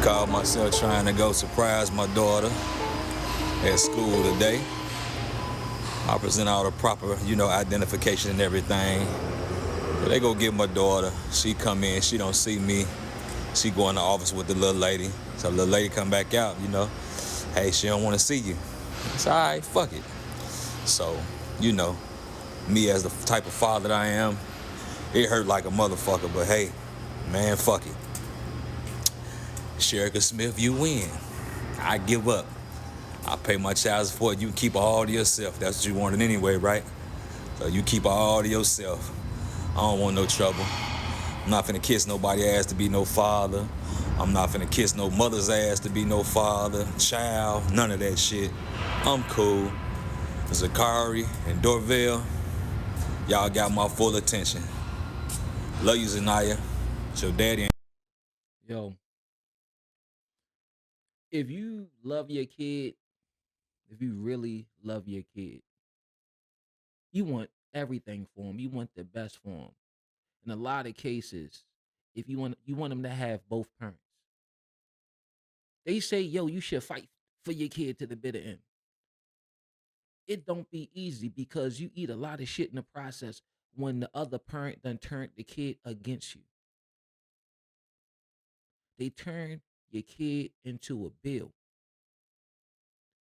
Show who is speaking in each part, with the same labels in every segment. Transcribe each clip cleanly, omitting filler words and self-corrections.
Speaker 1: Called myself trying to go surprise my daughter at school today. I present all the proper, identification and everything. But they go get my daughter. She come in, she don't see me. She go in the office with the little lady. So the little lady come back out. Hey, she don't want to see you. It's all right, fuck it. So, you know, me as the type of father that I am, it hurt like a motherfucker, but hey, man, fuck it. Sherika Smith, you win. I give up. I pay my child support. You can keep her all to yourself. That's what you wanted anyway, right? So you keep her all to yourself. I don't want no trouble. I'm not finna kiss nobody ass to be no father. I'm not finna kiss no mother's ass to be no father, child, none of that shit. I'm cool. Zakari and Dorville, y'all got my full attention. Love you, Zanaya. It's your daddy.
Speaker 2: Yo, if you love your kid, if you really love your kid, you want everything for them. You want the best for them. In a lot of cases, if you want them to have both parents. They say, yo, you should fight for your kid to the bitter end. It don't be easy because you eat a lot of shit in the process when the other parent done turned the kid against you. They turn your kid into a bill.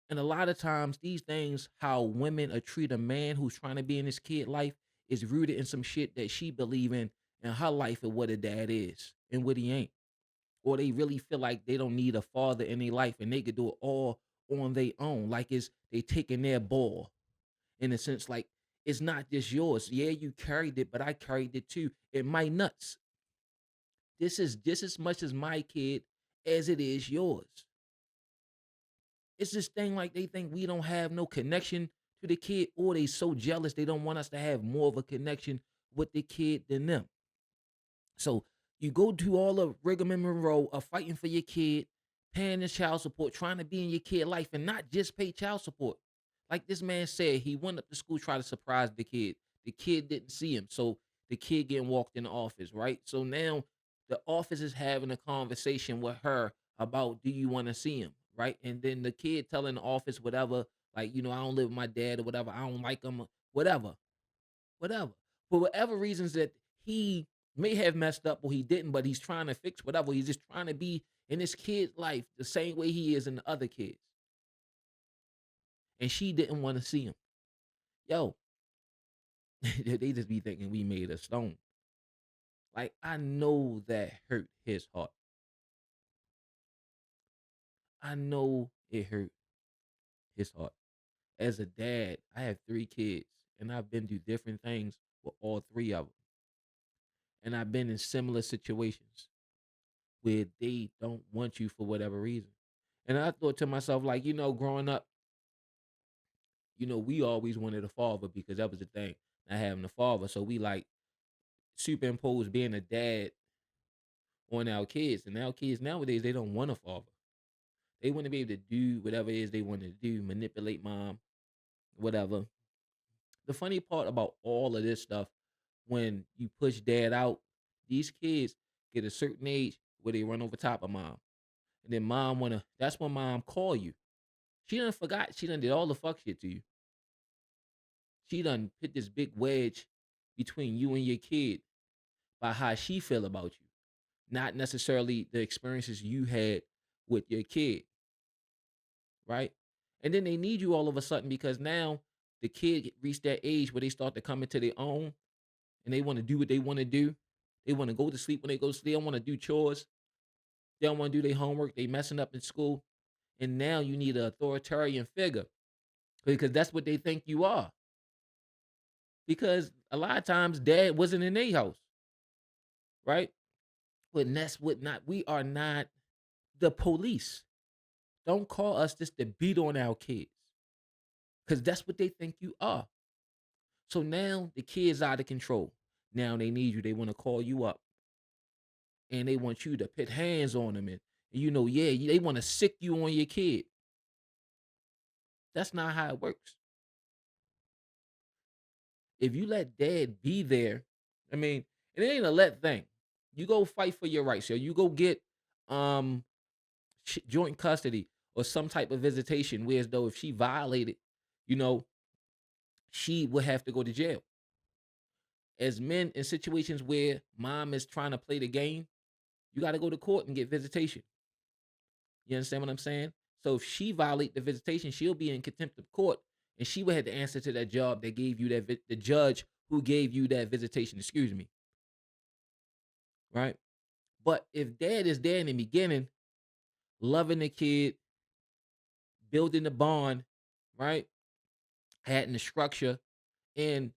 Speaker 2: And a lot of times, these things, how women are treat a man who's trying to be in his kid life, is rooted in some shit that she believe in her life and what a dad is and what he ain't. Or they really feel like they don't need a father in their life and they could do it all on their own. Like it's they taking their ball in a sense, like it's not just yours. Yeah, you carried it, but I carried it too. And my nuts. This is just as much as my kid as it is yours. It's this thing like they think we don't have no connection to the kid, or they so jealous they don't want us to have more of a connection with the kid than them. So you go to all the rigmarole of fighting for your kid, paying the child support, trying to be in your kid life, and not just pay child support. Like this man said, he went up to school try to surprise the kid. The kid didn't see him, so the kid getting walked in the office, right? So now the office is having a conversation with her about, do you want to see him, right? And then the kid telling the office whatever, like, I don't live with my dad or whatever, I don't like him, whatever, whatever. For whatever reasons that he may have messed up or he didn't, but he's trying to fix whatever. He's just trying to be in his kid's life the same way he is in the other kids. And she didn't want to see him. Yo, they just be thinking we made a stone. Like, I know that hurt his heart. I know it hurt his heart. As a dad, I have 3 kids and I've been through different things with all 3 of them. And I've been in similar situations where they don't want you for whatever reason. And I thought to myself, like, growing up, we always wanted a father because that was the thing, not having a father. So we like superimpose being a dad on our kids. And our kids nowadays, they don't want a father. They want to be able to do whatever it is they want to do, manipulate mom, whatever. The funny part about all of this stuff, when you push dad out, these kids get a certain age where they run over top of mom. And then that's when mom call you. She done forgot. She done did all the fuck shit to you. She done put this big wedge between you and your kid by how she feel about you, not necessarily the experiences you had with your kid, right? And then they need you all of a sudden because now the kid reached that age where they start to come into their own and they want to do what they want to do. They want to go to sleep when they go to sleep. They don't want to do chores. They don't want to do their homework. They messing up in school. And now you need an authoritarian figure because that's what they think you are. Because a lot of times dad wasn't in their house, right? But that's what not we are not the police. Don't call us just to beat on our kids. Because that's what they think you are. So now the kids out of control. Now they need you. They want to call you up. And they want you to put hands on them. And yeah, they want to sick you on your kid. That's not how it works. If you let dad be there, I mean, it ain't a let thing. You go fight for your rights. So you go get joint custody or some type of visitation, whereas though if she violated, you know, she would have to go to jail. As men in situations where mom is trying to play the game, you got to go to court and get visitation. You understand what I'm saying? So if she violate the visitation, she'll be in contempt of court, and she would have to answer to that job that gave you that the judge who gave you that visitation. Excuse me, right? But if dad is there in the beginning, loving the kid, building the bond, right, having the structure, and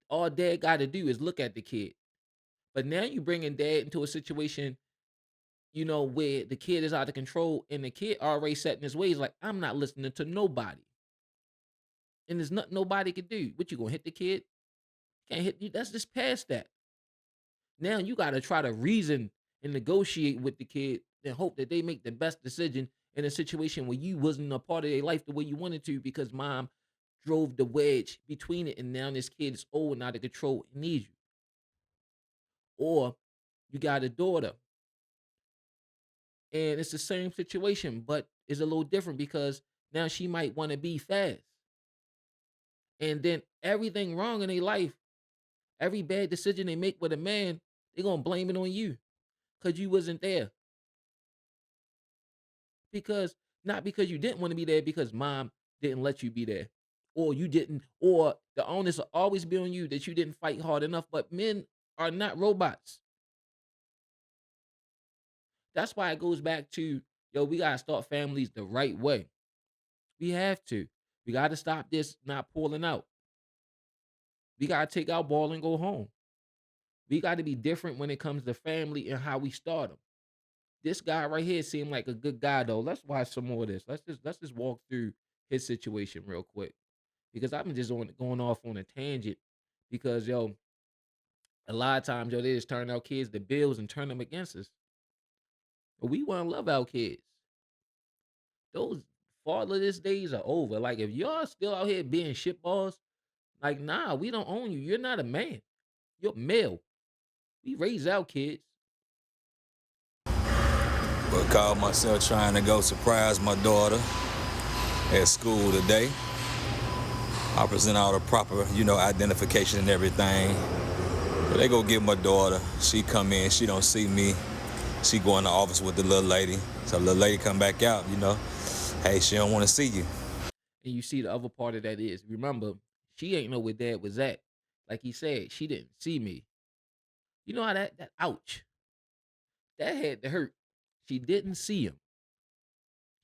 Speaker 2: all dad got to do is look at the kid. But now you bringing dad into a situation, where the kid is out of control, and the kid already set in his ways like, I'm not listening to nobody. And there's nothing nobody could do. What, you gonna hit the kid? Can't hit you. That's just past that. Now you gotta try to reason and negotiate with the kid and hope that they make the best decision in a situation where you wasn't a part of their life the way you wanted to because mom drove the wedge between it, and now this kid is old and out of control and needs you. Or you got a daughter and it's the same situation, but it's a little different because now she might want to be fast. And then everything wrong in their life, every bad decision they make with a man, they're gonna blame it on you because you wasn't there. Because not because you didn't want to be there, because mom didn't let you be there. Or you didn't, or the onus will always be on you that you didn't fight hard enough. But men are not robots. That's why it goes back to, yo, we gotta start families the right way. We have to. We gotta stop this not pulling out. We gotta take our ball and go home. We gotta be different when it comes to family and how we start them. This guy right here seemed like a good guy though. Let's watch some more of this. Let's just walk through his situation real quick because I've been just going off on a tangent because yo, a lot of times yo they just turn our kids to bills and turn them against us. But we want to love our kids. Those fatherless days are over. Like if y'all still out here being shitballs, like nah, we don't own you. You're not a man. You're male. We raise our kids.
Speaker 1: But called myself trying to go surprise my daughter at school today. I present all the proper, identification and everything. But they go get my daughter. She come in, she don't see me. She go in the office with the little lady. So the little lady come back out. Hey, she don't want to see you.
Speaker 2: And you see the other part of that is, remember, she ain't know where dad was at. Like he said, she didn't see me. You know how that ouch. That had to hurt. She didn't see him.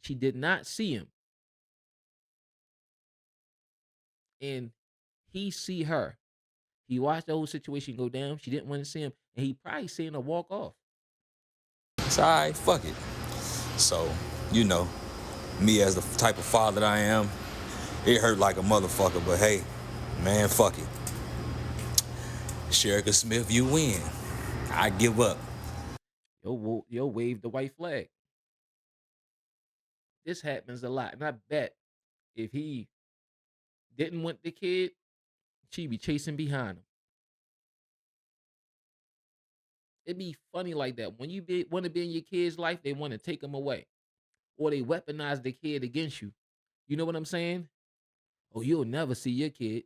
Speaker 2: She did not see him. And he see her. He watched the whole situation go down. She didn't want to see him. And he probably seen her walk off.
Speaker 1: It's all right, fuck it. So, me as the type of father that I am, it hurt like a motherfucker, but hey, man, fuck it. Sherika Smith, you win. I give up.
Speaker 2: Yo, wave the white flag. This happens a lot. And I bet if he didn't want the kid, she'd be chasing behind him. It'd be funny like that. When you want to be in your kid's life, they want to take them away. Or they weaponize the kid against you. You know what I'm saying? Oh, you'll never see your kid.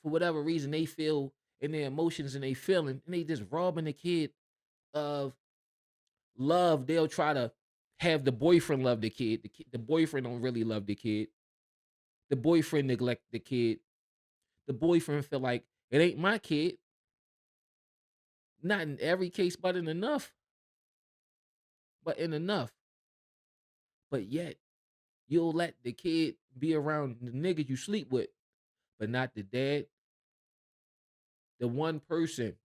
Speaker 2: For whatever reason, they feel in their emotions and they feeling, and they just robbing the kid of love. They'll try to have the boyfriend love the kid. The boyfriend don't really love the kid. The boyfriend neglect the kid. The boyfriend feel like it ain't my kid. Not in every case, but in enough. But in enough. But yet, you'll let the kid be around the nigga you sleep with, but not the dad. The one person.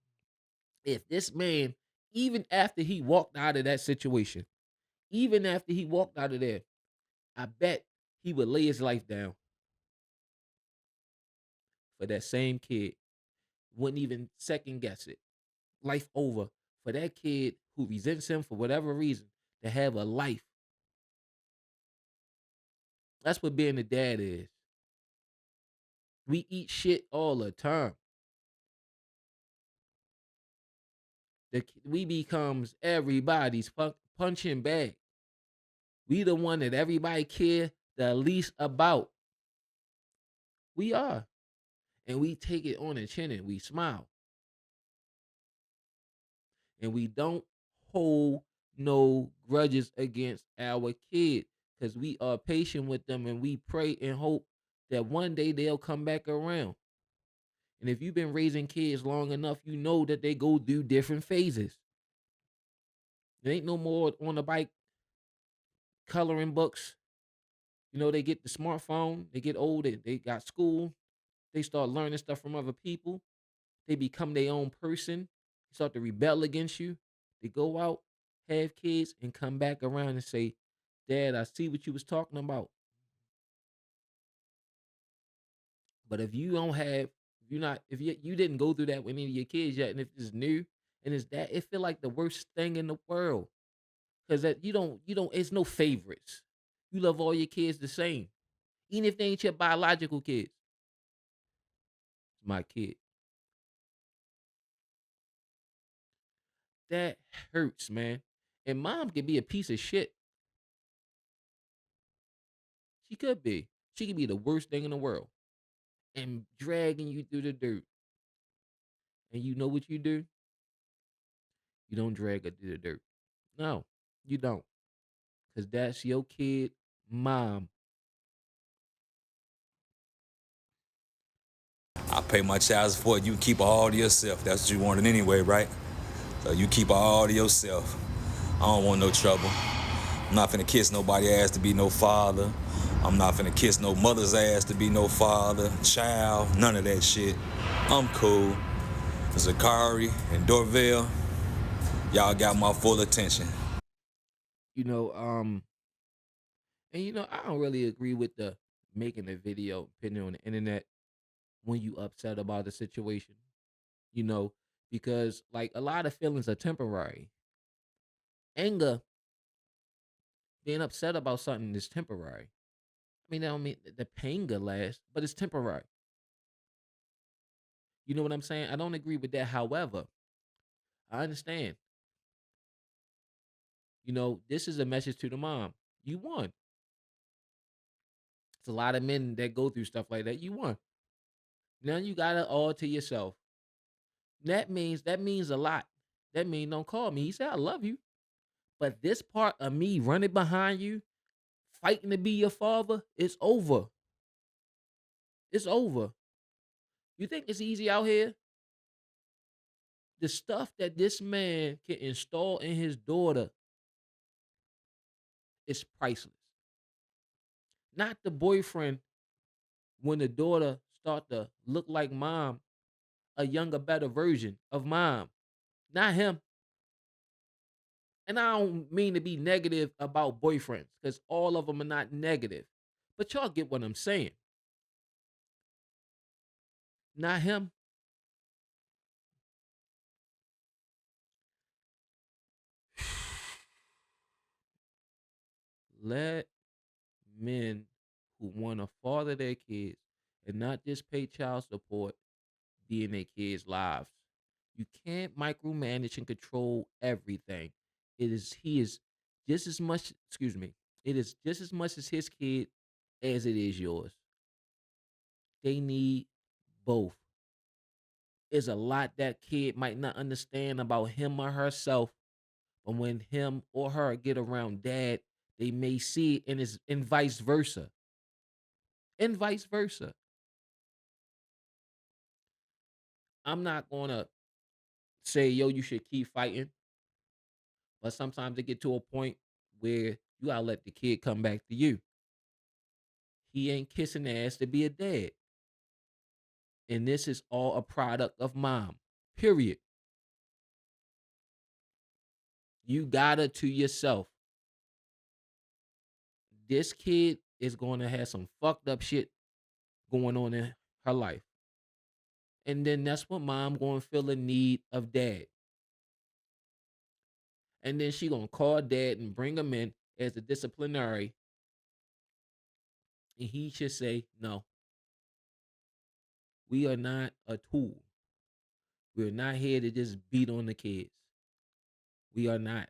Speaker 2: If this man, even after he walked out of that situation, even after he walked out of there, I bet he would lay his life down for that same kid. Wouldn't even second guess it. Life over for that kid who resents him for whatever reason to have a life. That's what being a dad is. We eat shit all the time. We becomes everybody's punching bag. We the one that everybody care the least about. We are. And we take it on the chin and we smile. And we don't hold no grudges against our kids because we are patient with them and we pray and hope that one day they'll come back around. And if you've been raising kids long enough, you know that they go through different phases. There ain't no more on the bike coloring books. You know, they get the smartphone, they get old, they got school, they start learning stuff from other people, they become their own person, start to rebel against you. They go out, have kids, and come back around and say, Dad, I see what you was talking about. But if you don't have, if you're not, if you didn't go through that with any of your kids yet, and if it's new and it's that, it feel like the worst thing in the world. Cause that you don't, it's no favorites. You love all your kids the same. Even if they ain't your biological kids. It's my kid. That hurts, man. And mom can be a piece of shit. She could be. She could be the worst thing in the world. And dragging you through the dirt. And you know what you do? You don't drag her through the dirt. No, you don't. Cause that's your kid, mom.
Speaker 1: I pay my child support. You keep her all to yourself. That's what you wanted anyway, right? So you keep her all to yourself. I don't want no trouble. I'm not finna kiss nobody ass to be no father. I'm not finna kiss no mother's ass to be no father, child, none of that shit. I'm cool. Zakari and Dorville, y'all got my full attention.
Speaker 2: You know, and I don't really agree with the making a video, putting it on the internet when you upset about the situation. You know, because like a lot of feelings are temporary. Anger, being upset about something is temporary. I mean, I don't mean the pain could last, but it's temporary. You know what I'm saying? I don't agree with that. However, I understand. This is a message to the mom. You won. It's a lot of men that go through stuff like that. You won. Now you got it all to yourself. That means a lot. That means don't call me. He said I love you, but this part of me running behind you, fighting to be your father, it's over. It's over. You think it's easy out here? The stuff that this man can install in his daughter is priceless. Not the boyfriend when the daughter start to look like mom, a younger, better version of mom. Not him. And I don't mean to be negative about boyfriends because all of them are not negative. But y'all get what I'm saying. Not him. Let men who want to father their kids and not just pay child support be in their kids' lives. You can't micromanage and control everything. He is just as much, excuse me, it is just as much as his kid as it is yours. They need both. There's a lot that kid might not understand about him or herself, but when him or her get around dad, they may see it and vice versa. And vice versa. I'm not gonna say, yo, you should keep fighting, but sometimes it get to a point where you gotta let the kid come back to you. He ain't kissing ass to be a dad. And this is all a product of mom. Period. You got it to yourself. This kid is going to have some fucked up shit going on in her life. And then that's what mom going to feel the need of dad. And then she going to call dad and bring him in as a disciplinary. And he should say, no, we are not a tool. We're not here to just beat on the kids. We are not.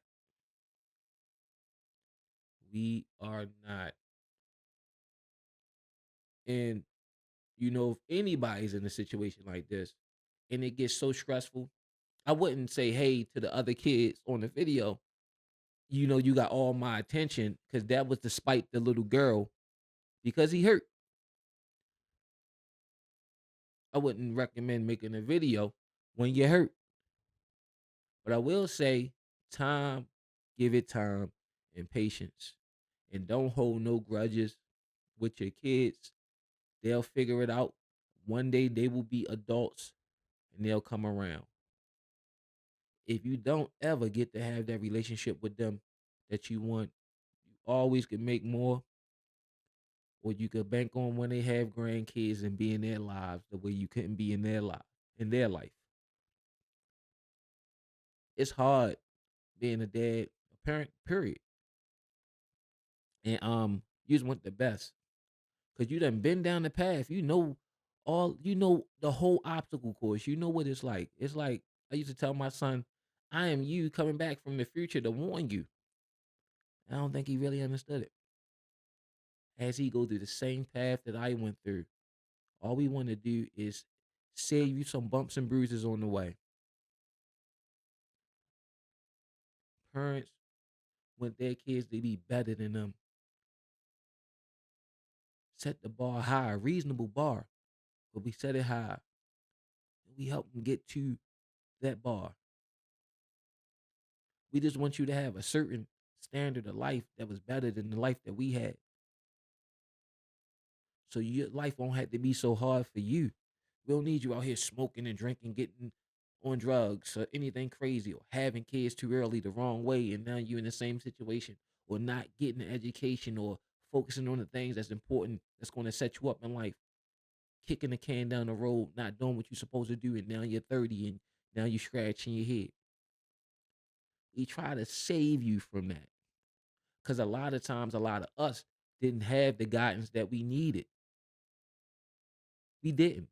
Speaker 2: We are not. And if anybody's in a situation like this and it gets so stressful, I wouldn't say, hey, to the other kids on the video, you got all my attention, because that was despite the little girl, because he hurt. I wouldn't recommend making a video when you're hurt. But I will say, time, give it time and patience. And don't hold no grudges with your kids. They'll figure it out. One day they will be adults and they'll come around. If you don't ever get to have that relationship with them that you want, you always can make more, or you could bank on when they have grandkids and be in their lives the way you couldn't be in their life. It's hard being a dad, a parent, period. And you just want the best. Cause you done been down the path. You know the whole obstacle course. You know what it's like. It's like I used to tell my son, I am you coming back from the future to warn you. I don't think he really understood it. As he go through the same path that I went through, all we want to do is save you some bumps and bruises on the way. Parents want their kids to be better than them. Set the bar high, a reasonable bar, but we set it high. And we help them get to that bar. We just want you to have a certain standard of life that was better than the life that we had. So your life won't have to be so hard for you. We don't need you out here smoking and drinking, getting on drugs or anything crazy, or having kids too early the wrong way, and now you're in the same situation, or not getting an education, or focusing on the things that's important that's going to set you up in life. Kicking the can down the road, not doing what you're supposed to do, and now you're 30 and now you're scratching your head. We try to save you from that. Because a lot of times, a lot of us didn't have the guidance that we needed. We didn't.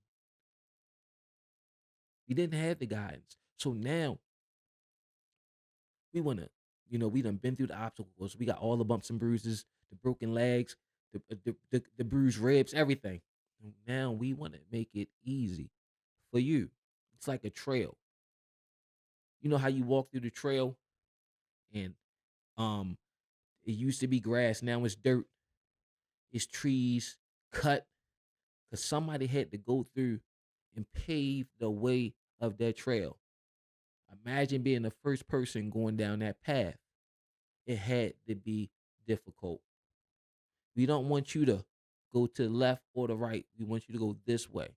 Speaker 2: We didn't have the guidance. So now we want to, we done been through the obstacles. We got all the bumps and bruises, the broken legs, the bruised ribs, everything. And now we want to make it easy for you. It's like a trail. You know how you walk through the trail and um it used to be grass, now it's dirt, it's trees cut, because somebody had to go through and pave the way of that trail. Imagine being the first person going down that path. It had to be difficult. We don't want you to go to the left or the right. We want you to go this way.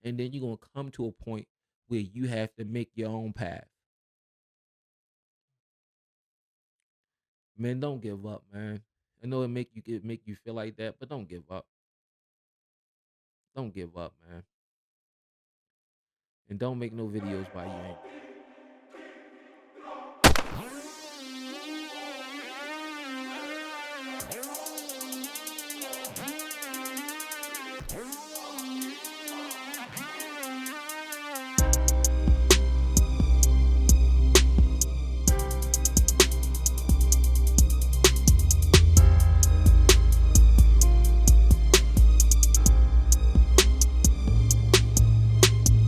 Speaker 2: And then you're going to come to a point where you have to make your own path. Man, don't give up, man. I know it make you feel like that, but don't give up. Don't give up, man. And don't make no videos while you angry.